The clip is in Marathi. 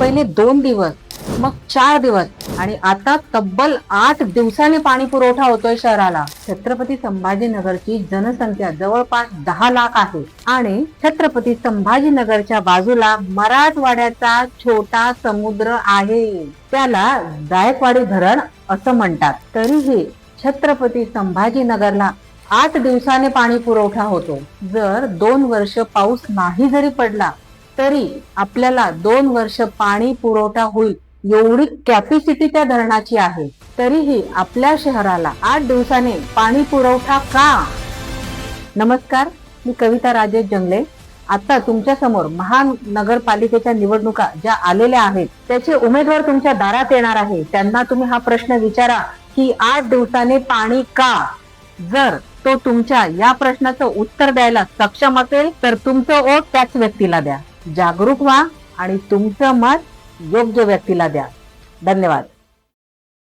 पहिले 2 दिवस, मग 4 दिवस आणि आता तब्बल 8 दिवसांनी पाणी पुरवठा होतोय शहराला. छत्रपती संभाजीनगरची जनसंख्या जवळपास 10 लाख आहे आणि छत्रपती संभाजीनगरच्या बाजूला मराठवाड्याचा छोटा समुद्र आहे. त्याला जायकवाडी धरण असं म्हणतात. तरीही छत्रपती संभाजीनगरला 8 दिवसाने पाणी पुरवठा होतो. जर 2 वर्ष पाऊस नाही जरी पडला तरी आपल्याला 2 वर्ष पाणी पुरवठा होईल एवढी कॅपॅसिटी त्या धरणाची आहे. तरीही आपल्या शहराला 8 दिवसाने पाणी पुरवठा का? नमस्कार, मी कविता राजेश जंगले. आता तुमच्या समोर महानगरपालिकेच्या निवडणुका ज्या आलेल्या आहेत त्याचे उमेदवार तुमच्या दारात येणार आहे. त्यांना तुम्ही हा प्रश्न विचारा की 8 दिवसाने पाणी का? जर तो तुमच्या या प्रश्नाचं उत्तर द्यायला सक्षम असेल तर तुमचं वोट त्याच व्यक्तीला द्या. जागरूक व्हा आणि तुमचं मत योग्य व्यक्तीला द्या. धन्यवाद.